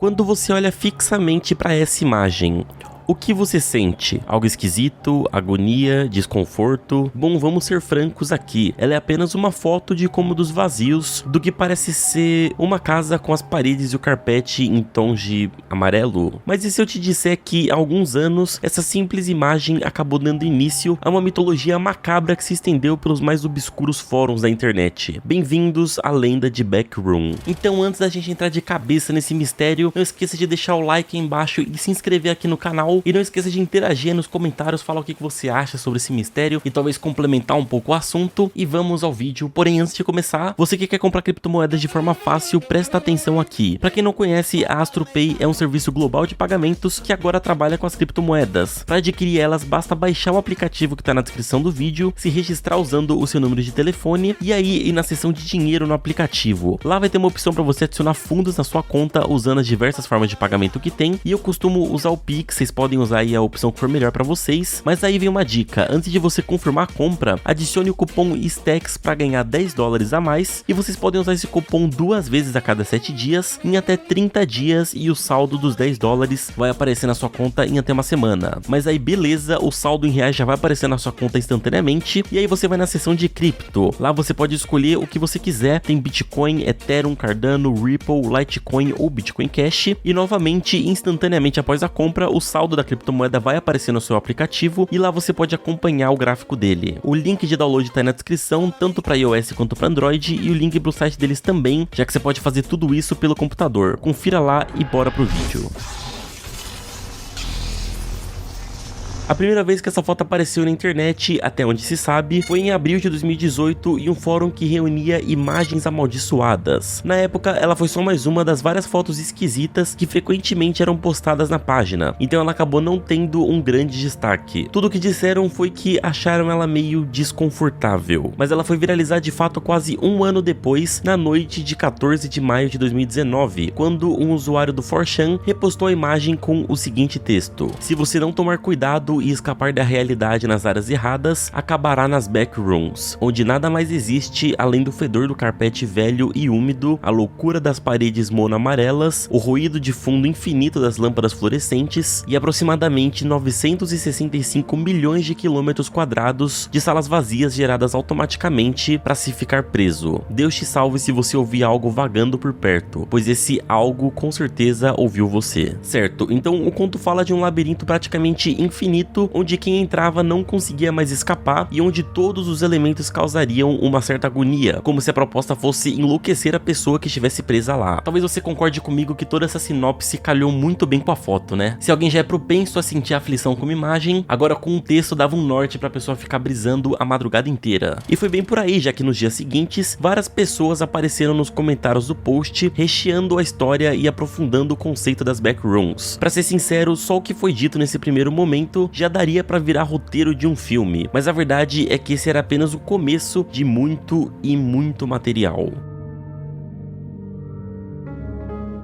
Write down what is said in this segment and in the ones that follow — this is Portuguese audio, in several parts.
Quando você olha fixamente para essa imagem, o que você sente? Algo esquisito? Agonia? Desconforto? Bom, vamos ser francos aqui. Ela é apenas uma foto de cômodos vazios do que parece ser uma casa com as paredes e o carpete em tons de amarelo. Mas e se eu te disser que há alguns anos essa simples imagem acabou dando início a uma mitologia macabra que se estendeu pelos mais obscuros fóruns da internet? Bem-vindos à lenda de Backroom. Então, antes da gente entrar de cabeça nesse mistério, não esqueça de deixar o like aí embaixo e se inscrever aqui no canal. E não esqueça de interagir nos comentários, falar o que você acha sobre esse mistério e talvez complementar um pouco o assunto. E vamos ao vídeo. Porém, antes de começar, você que quer comprar criptomoedas de forma fácil, presta atenção aqui. Para quem não conhece, a AstroPay é um serviço global de pagamentos que agora trabalha com as criptomoedas. Para adquirir elas, basta baixar o aplicativo que está na descrição do vídeo, se registrar usando o seu número de telefone e aí ir na seção de dinheiro no aplicativo. Lá vai ter uma opção para você adicionar fundos na sua conta usando as diversas formas de pagamento que tem. E eu costumo usar o Pix, vocês podem usar aí a opção que for melhor para vocês, mas aí vem uma dica: antes de você confirmar a compra, adicione o cupom STACKS para ganhar $10 a mais, e vocês podem usar esse cupom 2 vezes a cada 7 dias, em até 30 dias, e o saldo dos $10 vai aparecer na sua conta em até uma semana. Mas aí beleza, o saldo em reais já vai aparecer na sua conta instantaneamente, e aí você vai na seção de cripto. Lá você pode escolher o que você quiser, tem Bitcoin, Ethereum, Cardano, Ripple, Litecoin ou Bitcoin Cash, e novamente, instantaneamente após a compra, o saldo da criptomoeda vai aparecer no seu aplicativo e lá você pode acompanhar o gráfico dele. O link de download está aí na descrição, tanto para iOS quanto para Android, e o link para o site deles também, já que você pode fazer tudo isso pelo computador. Confira lá e bora pro vídeo. A primeira vez que essa foto apareceu na internet, até onde se sabe, foi em abril de 2018 em um fórum que reunia imagens amaldiçoadas. Na época, ela foi só mais uma das várias fotos esquisitas que frequentemente eram postadas na página, então ela acabou não tendo um grande destaque. Tudo o que disseram foi que acharam ela meio desconfortável, mas ela foi viralizar de fato quase um ano depois, na noite de 14 de maio de 2019, quando um usuário do 4chan repostou a imagem com o seguinte texto: "Se você não tomar cuidado e escapar da realidade nas áreas erradas, acabará nas backrooms, onde nada mais existe além do fedor do carpete velho e úmido, a loucura das paredes mono-amarelas, o ruído de fundo infinito das lâmpadas fluorescentes e aproximadamente 965 milhões de quilômetros quadrados de salas vazias geradas automaticamente para se ficar preso. Deus te salve se você ouvir algo vagando por perto, pois esse algo com certeza ouviu você." Certo, então o conto fala de um labirinto praticamente infinito, onde quem entrava não conseguia mais escapar e onde todos os elementos causariam uma certa agonia, como se a proposta fosse enlouquecer a pessoa que estivesse presa lá. Talvez você concorde comigo que toda essa sinopse calhou muito bem com a foto, né? Se alguém já é propenso a sentir aflição com uma imagem, agora com um texto dava um norte pra pessoa ficar brisando a madrugada inteira. E foi bem por aí, já que nos dias seguintes, várias pessoas apareceram nos comentários do post, recheando a história e aprofundando o conceito das backrooms. Pra ser sincero, só o que foi dito nesse primeiro momento já daria pra virar roteiro de um filme, mas a verdade é que esse era apenas o começo de muito e muito material.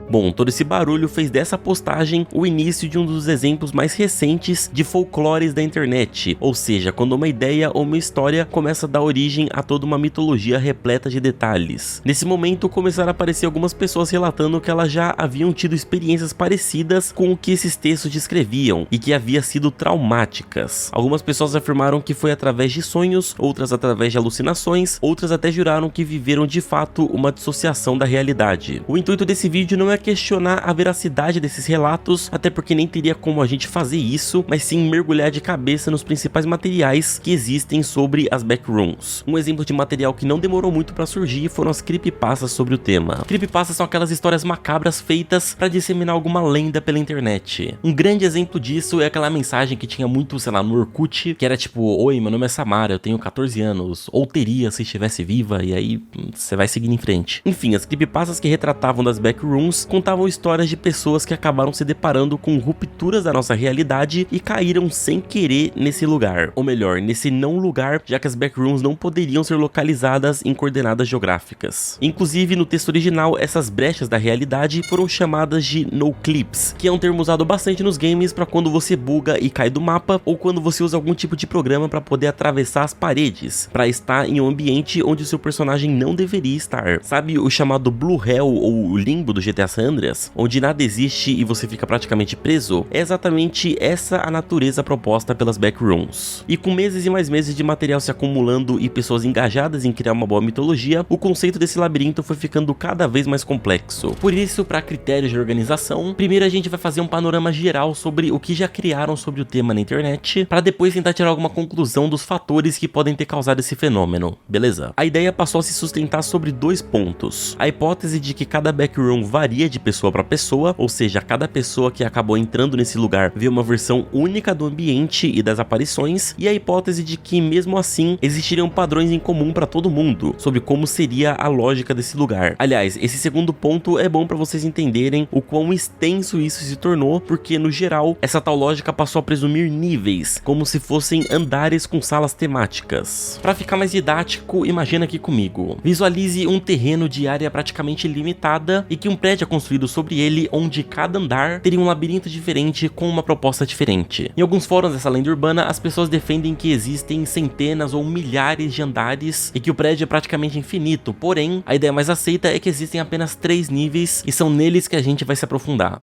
Bom, todo esse barulho fez dessa postagem o início de um dos exemplos mais recentes de folclores da internet, ou seja, quando uma ideia ou uma história começa a dar origem a toda uma mitologia repleta de detalhes. Nesse momento começaram a aparecer algumas pessoas relatando que elas já haviam tido experiências parecidas com o que esses textos descreviam e que haviam sido traumáticas. Algumas pessoas afirmaram que foi através de sonhos, outras através de alucinações, outras até juraram que viveram de fato uma dissociação da realidade. O intuito desse vídeo não é questionar a veracidade desses relatos, até porque nem teria como a gente fazer isso, mas sim mergulhar de cabeça nos principais materiais que existem sobre as backrooms. Um exemplo de material que não demorou muito para surgir foram as creepypastas sobre o tema. Creepypastas são aquelas histórias macabras feitas para disseminar alguma lenda pela internet. Um grande exemplo disso é aquela mensagem que tinha muito, sei lá, no Orkut, que era tipo: "Oi, meu nome é Samara, eu tenho 14 anos, ou teria se estivesse viva", e aí você vai seguindo em frente. Enfim, as creepypastas que retratavam das backrooms contavam histórias de pessoas que acabaram se deparando com rupturas da nossa realidade e caíram sem querer nesse lugar, ou melhor, nesse não lugar, já que as backrooms não poderiam ser localizadas em coordenadas geográficas. Inclusive, no texto original, essas brechas da realidade foram chamadas de no-clips, que é um termo usado bastante nos games para quando você buga e cai do mapa, ou quando você usa algum tipo de programa para poder atravessar as paredes, para estar em um ambiente onde o seu personagem não deveria estar. Sabe o chamado Blue Hell ou o limbo do GTA San Andreas, onde nada existe e você fica praticamente preso, é exatamente essa a natureza proposta pelas Backrooms. E com meses e mais meses de material se acumulando e pessoas engajadas em criar uma boa mitologia, o conceito desse labirinto foi ficando cada vez mais complexo. Por isso, para critérios de organização, primeiro a gente vai fazer um panorama geral sobre o que já criaram sobre o tema na internet, para depois tentar tirar alguma conclusão dos fatores que podem ter causado esse fenômeno, beleza? A ideia passou a se sustentar sobre dois pontos: a hipótese de que cada backroom varia de pessoa para pessoa, ou seja, cada pessoa que acabou entrando nesse lugar vê uma versão única do ambiente e das aparições, e a hipótese de que mesmo assim existiriam padrões em comum para todo mundo, sobre como seria a lógica desse lugar. Aliás, esse segundo ponto é bom para vocês entenderem o quão extenso isso se tornou, porque no geral essa tal lógica passou a presumir níveis, como se fossem andares com salas temáticas. Para ficar mais didático, imagina aqui comigo. Visualize um terreno de área praticamente limitada e que um prédio é construído sobre ele, onde cada andar teria um labirinto diferente com uma proposta diferente. Em alguns fóruns dessa lenda urbana, as pessoas defendem que existem centenas ou milhares de andares e que o prédio é praticamente infinito, porém, a ideia mais aceita é que existem apenas 3 níveis e são neles que a gente vai se aprofundar.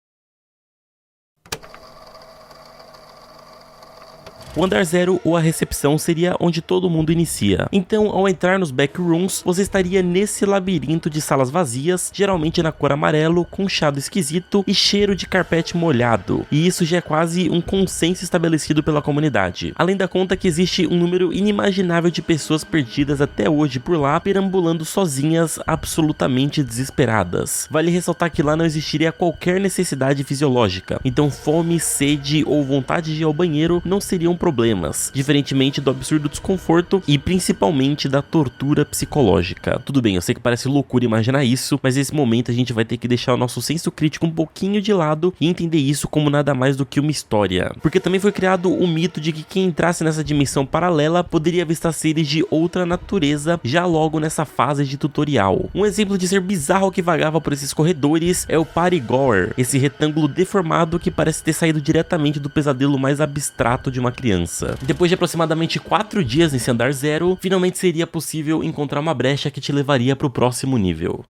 O andar 0 ou a recepção seria onde todo mundo inicia. Então, ao entrar nos backrooms, você estaria nesse labirinto de salas vazias, geralmente na cor amarelo, com chiado esquisito e cheiro de carpete molhado. E isso já é quase um consenso estabelecido pela comunidade. Além da conta que existe um número inimaginável de pessoas perdidas até hoje por lá, perambulando sozinhas, absolutamente desesperadas. Vale ressaltar que lá não existiria qualquer necessidade fisiológica. Então, fome, sede ou vontade de ir ao banheiro não seriam problemas, diferentemente do absurdo desconforto e principalmente da tortura psicológica. Tudo bem, eu sei que parece loucura imaginar isso, mas nesse momento a gente vai ter que deixar o nosso senso crítico um pouquinho de lado e entender isso como nada mais do que uma história. Porque também foi criado o mito de que quem entrasse nessa dimensão paralela poderia avistar seres de outra natureza já logo nessa fase de tutorial. Um exemplo de ser bizarro que vagava por esses corredores é o Parigore, esse retângulo deformado que parece ter saído diretamente do pesadelo mais abstrato de uma criança. Depois de aproximadamente 4 dias nesse andar 0, finalmente seria possível encontrar uma brecha que te levaria para o próximo nível.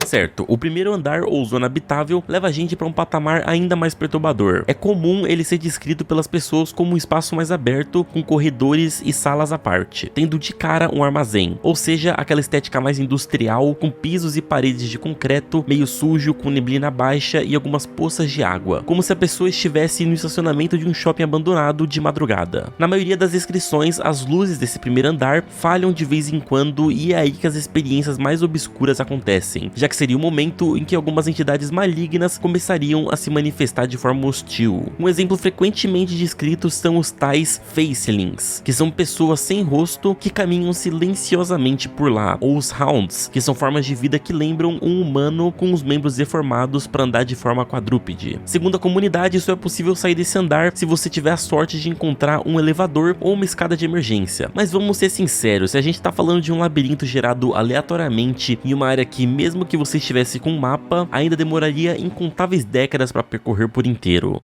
Certo, o primeiro andar ou zona habitável leva a gente para um patamar ainda mais perturbador. É comum ele ser descrito pelas pessoas como um espaço mais aberto, com corredores e salas à parte, tendo de cara um armazém, ou seja, aquela estética mais industrial, com pisos e paredes de concreto, meio sujo, com neblina baixa e algumas poças de água, como se a pessoa estivesse no estacionamento de um shopping abandonado de madrugada. Na maioria das descrições, as luzes desse primeiro andar falham de vez em quando e é aí que as experiências mais obscuras acontecem, já que seria o momento em que algumas entidades malignas começariam a se manifestar de forma hostil. Um exemplo frequentemente descrito são os tais Facelings, que são pessoas sem rosto que caminham silenciosamente por lá, ou os Hounds, que são formas de vida que lembram um humano com os membros deformados para andar de forma quadrúpede. Segundo a comunidade, isso é possível sair desse andar se você tiver a sorte de encontrar um elevador ou uma escada de emergência. Mas vamos ser sinceros, se a gente tá falando de um labirinto gerado aleatoriamente em uma área que, mesmo que você estivesse com um mapa, ainda demoraria incontáveis décadas para percorrer por inteiro.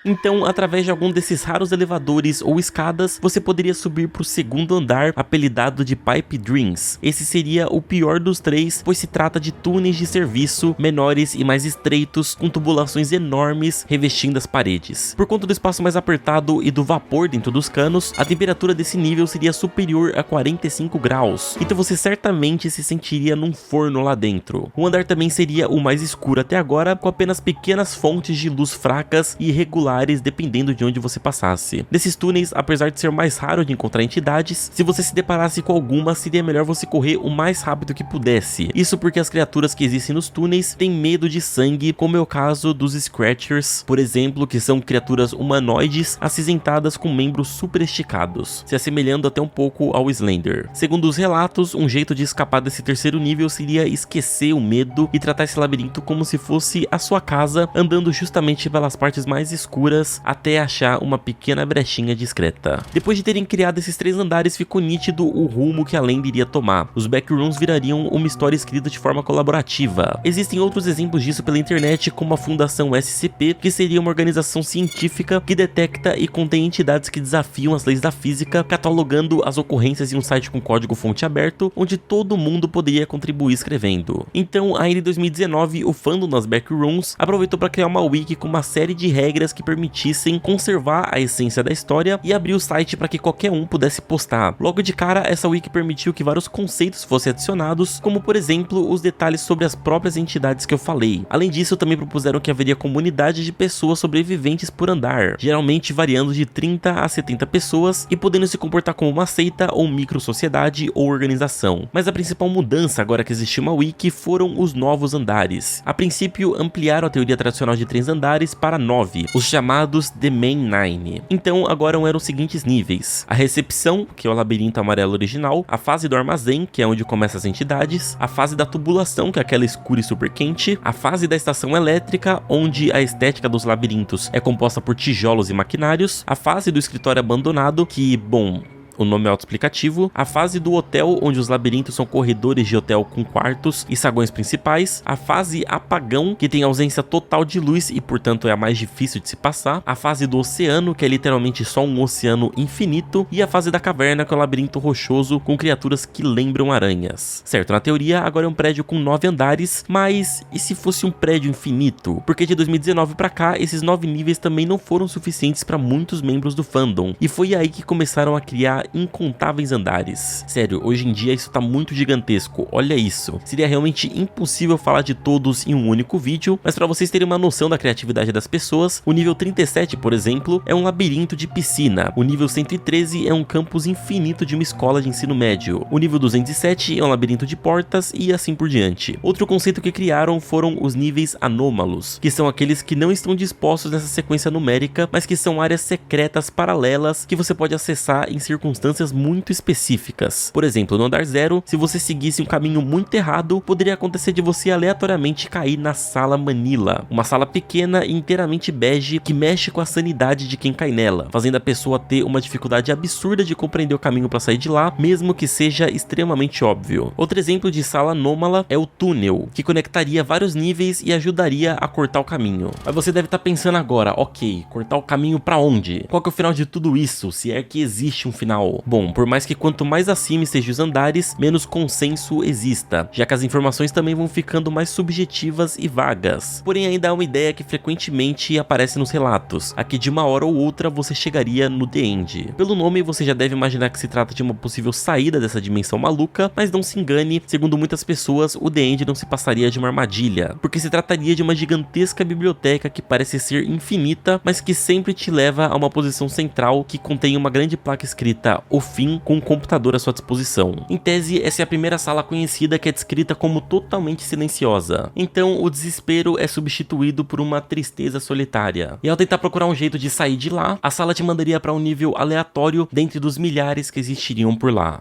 Então, através de algum desses raros elevadores ou escadas, você poderia subir para o segundo andar, apelidado de Pipe Dreams. Esse seria o pior dos 3, pois se trata de túneis de serviço menores e mais estreitos, com tubulações enormes revestindo as paredes. Por conta do espaço mais apertado e do vapor dentro dos canos, a temperatura desse nível seria superior a 45 graus, então você certamente se sentiria num forno lá dentro. O andar também seria o mais escuro até agora, com apenas pequenas fontes de luz fracas e irregulares dependendo de onde você passasse. Desses túneis, apesar de ser mais raro de encontrar entidades, se você se deparasse com alguma, seria melhor você correr o mais rápido que pudesse. Isso porque as criaturas que existem nos túneis têm medo de sangue, como é o caso dos Scratchers, por exemplo, que são criaturas humanoides acinzentadas com membros super esticados, se assemelhando até um pouco ao Slender. Segundo os relatos, um jeito de escapar desse terceiro nível seria esquecer o medo e tratar esse labirinto como se fosse a sua casa, andando justamente pelas partes mais escuras escuras até achar uma pequena brechinha discreta. Depois de terem criado esses 3 andares, ficou nítido o rumo que a lenda iria tomar. Os backrooms virariam uma história escrita de forma colaborativa. Existem outros exemplos disso pela internet, como a Fundação SCP, que seria uma organização científica que detecta e contém entidades que desafiam as leis da física, catalogando as ocorrências em um site com código-fonte aberto, onde todo mundo poderia contribuir escrevendo. Então, ainda em 2019, o fandom das Backrooms aproveitou para criar uma wiki com uma série de regras que permitissem conservar a essência da história e abrir o site para que qualquer um pudesse postar. Logo de cara, essa wiki permitiu que vários conceitos fossem adicionados, como por exemplo, os detalhes sobre as próprias entidades que eu falei. Além disso, também propuseram que haveria comunidade de pessoas sobreviventes por andar, geralmente variando de 30 a 70 pessoas e podendo se comportar como uma seita ou micro-sociedade ou organização. Mas a principal mudança, agora que existe uma wiki, foram os novos andares. A princípio, ampliaram a teoria tradicional de 3 andares para 9, os chamados The Main Nine. Então, agora eram os seguintes níveis: a recepção, que é o labirinto amarelo original, a fase do armazém, que é onde começam as entidades, a fase da tubulação, que é aquela escura e super quente, a fase da estação elétrica, onde a estética dos labirintos é composta por tijolos e maquinários, a fase do escritório abandonado, que, bom, o nome é autoexplicativo, a fase do hotel, onde os labirintos são corredores de hotel com quartos e saguões principais, a fase apagão, que tem ausência total de luz e portanto é a mais difícil de se passar, a fase do oceano, que é literalmente só um oceano infinito, e a fase da caverna, que é um labirinto rochoso com criaturas que lembram aranhas. Certo, na teoria agora é um prédio com 9 andares, mas e se fosse um prédio infinito? Porque de 2019 pra cá, esses 9 níveis também não foram suficientes para muitos membros do fandom, e foi aí que começaram a criar incontáveis andares. Sério, hoje em dia isso tá muito gigantesco, olha isso. Seria realmente impossível falar de todos em um único vídeo, mas para vocês terem uma noção da criatividade das pessoas, o nível 37, por exemplo, é um labirinto de piscina. O nível 113 é um campus infinito de uma escola de ensino médio. O nível 207 é um labirinto de portas e assim por diante. Outro conceito que criaram foram os níveis anômalos, que são aqueles que não estão dispostos nessa sequência numérica, mas que são áreas secretas paralelas que você pode acessar em circunstâncias muito específicas. Por exemplo, no andar 0, se você seguisse um caminho muito errado, poderia acontecer de você aleatoriamente cair na sala Manila, uma sala pequena e inteiramente bege que mexe com a sanidade de quem cai nela, fazendo a pessoa ter uma dificuldade absurda de compreender o caminho para sair de lá, mesmo que seja extremamente óbvio. Outro exemplo de sala anômala é o túnel, que conectaria vários níveis e ajudaria a cortar o caminho. Mas você deve estar pensando agora, ok, cortar o caminho para onde? Qual que é o final de tudo isso, se é que existe um final? Bom, por mais que quanto mais acima estejam os andares, menos consenso exista, já que as informações também vão ficando mais subjetivas e vagas. Porém, ainda há uma ideia que frequentemente aparece nos relatos, a que de uma hora ou outra você chegaria no The End. Pelo nome, você já deve imaginar que se trata de uma possível saída dessa dimensão maluca, mas não se engane, segundo muitas pessoas, o The End não se passaria de uma armadilha, porque se trataria de uma gigantesca biblioteca que parece ser infinita, mas que sempre te leva a uma posição central que contém uma grande placa escrita "O Fim", com um computador à sua disposição. Em tese, essa é a primeira sala conhecida que é descrita como totalmente silenciosa. Então, o desespero é substituído por uma tristeza solitária. E ao tentar procurar um jeito de sair de lá, a sala te mandaria para um nível aleatório dentre dos milhares que existiriam por lá.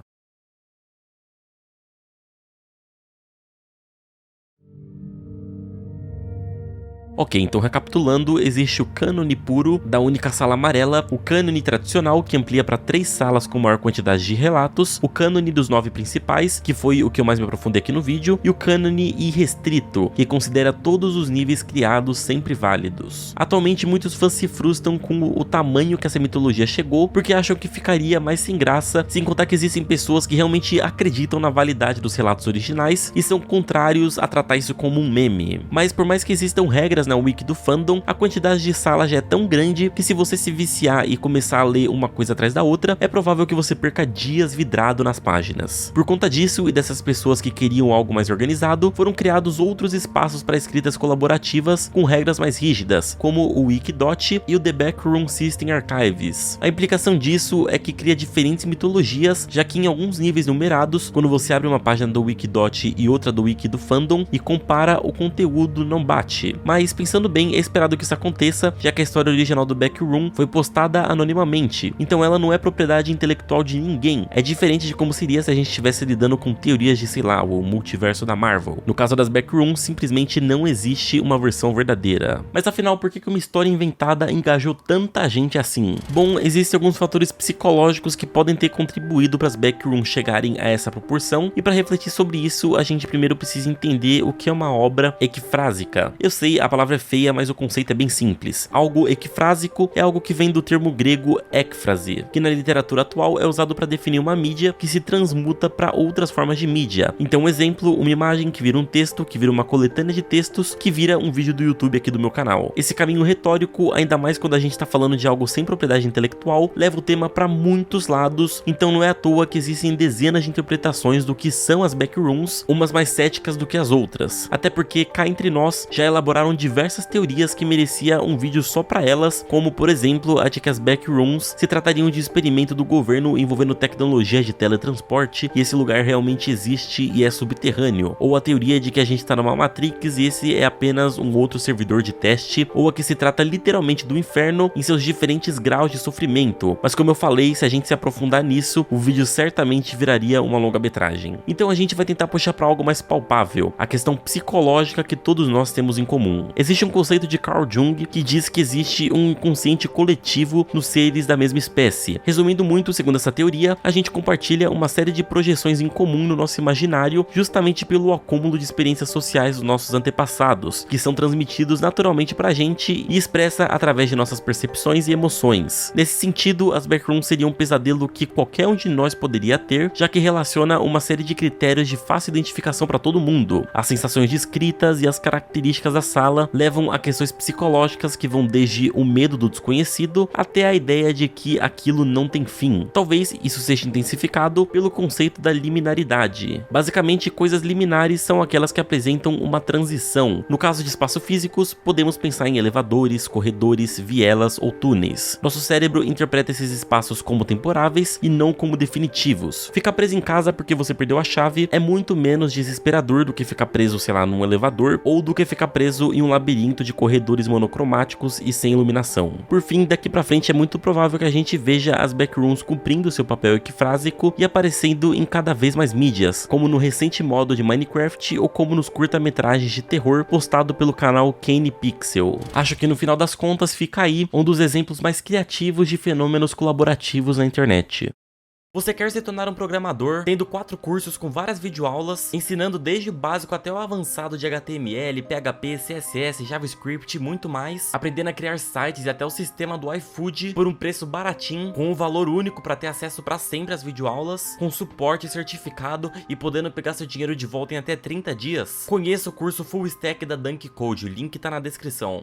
Ok, então recapitulando, existe o cânone puro da única sala amarela, o cânone tradicional, que amplia para 3 salas com maior quantidade de relatos, o cânone dos 9 principais, que foi o que eu mais me aprofundei aqui no vídeo, e o cânone irrestrito, que considera todos os níveis criados sempre válidos. Atualmente, muitos fãs se frustram com o tamanho que essa mitologia chegou, porque acham que ficaria mais sem graça, sem contar que existem pessoas que realmente acreditam na validade dos relatos originais e são contrários a tratar isso como um meme. Mas por mais que existam regras na wiki do fandom, a quantidade de salas já é tão grande que se você se viciar e começar a ler uma coisa atrás da outra, é provável que você perca dias vidrado nas páginas. Por conta disso e dessas pessoas que queriam algo mais organizado, foram criados outros espaços para escritas colaborativas com regras mais rígidas, como o Wikidot e o The Backroom System Archives. A implicação disso é que cria diferentes mitologias, já que em alguns níveis numerados, quando você abre uma página do Wikidot e outra do Wiki do fandom e compara, o conteúdo não bate. Mas pensando bem, é esperado que isso aconteça, já que a história original do Backroom foi postada anonimamente, então ela não é propriedade intelectual de ninguém. É diferente de como seria se a gente estivesse lidando com teorias de, sei lá, o multiverso da Marvel. No caso das Backrooms, simplesmente não existe uma versão verdadeira. Mas afinal, por que uma história inventada engajou tanta gente assim? Bom, existem alguns fatores psicológicos que podem ter contribuído para as Backrooms chegarem a essa proporção, e para refletir sobre isso, a gente primeiro precisa entender o que é uma obra equifrásica. Eu sei, a palavra é feia, mas o conceito é bem simples. Algo equifrásico é algo que vem do termo grego ekfrase, que na literatura atual é usado para definir uma mídia que se transmuta para outras formas de mídia. Então, um exemplo, uma imagem que vira um texto, que vira uma coletânea de textos, que vira um vídeo do YouTube aqui do meu canal. Esse caminho retórico, ainda mais quando a gente está falando de algo sem propriedade intelectual, leva o tema para muitos lados, então não é à toa que existem dezenas de interpretações do que são as Backrooms, umas mais céticas do que as outras. Até porque, cá entre nós, já elaboraram diversas teorias que merecia um vídeo só para elas, como por exemplo a de que as Backrooms se tratariam de experimento do governo envolvendo tecnologias de teletransporte e esse lugar realmente existe e é subterrâneo, ou a teoria de que a gente está numa Matrix e esse é apenas um outro servidor de teste, ou a que se trata literalmente do inferno em seus diferentes graus de sofrimento. Mas como eu falei, se a gente se aprofundar nisso, o vídeo certamente viraria uma longa-metragem. Então a gente vai tentar puxar para algo mais palpável, a questão psicológica que todos nós temos em comum. Existe um conceito de Carl Jung que diz que existe um inconsciente coletivo nos seres da mesma espécie. Resumindo muito, segundo essa teoria, a gente compartilha uma série de projeções em comum no nosso imaginário, justamente pelo acúmulo de experiências sociais dos nossos antepassados, que são transmitidos naturalmente pra gente e expressa através de nossas percepções e emoções. Nesse sentido, as Backrooms seriam um pesadelo que qualquer um de nós poderia ter, já que relaciona uma série de critérios de fácil identificação para todo mundo. As sensações descritas e as características da sala levam a questões psicológicas que vão desde o medo do desconhecido até a ideia de que aquilo não tem fim. Talvez isso seja intensificado pelo conceito da liminaridade. Basicamente, coisas liminares são aquelas que apresentam uma transição. No caso de espaços físicos, podemos pensar em elevadores, corredores, vielas ou túneis. Nosso cérebro interpreta esses espaços como temporáveis e não como definitivos. Ficar preso em casa porque você perdeu a chave é muito menos desesperador do que ficar preso, sei lá, num elevador, ou do que ficar preso em um labirinto de corredores monocromáticos e sem iluminação. Por fim, daqui pra frente é muito provável que a gente veja as Backrooms cumprindo seu papel equifrásico e aparecendo em cada vez mais mídias, como no recente modo de Minecraft ou como nos curta-metragens de terror postado pelo canal Kane Pixel. Acho que no final das contas fica aí um dos exemplos mais criativos de fenômenos colaborativos na internet. Você quer se tornar um programador, tendo 4 cursos com várias videoaulas, ensinando desde o básico até o avançado de HTML, PHP, CSS, JavaScript e muito mais, aprendendo a criar sites e até o sistema do iFood por um preço baratinho, com um valor único para ter acesso para sempre às videoaulas, com suporte certificado e podendo pegar seu dinheiro de volta em até 30 dias? Conheça o curso Full Stack da Dunk Code, o link tá na descrição.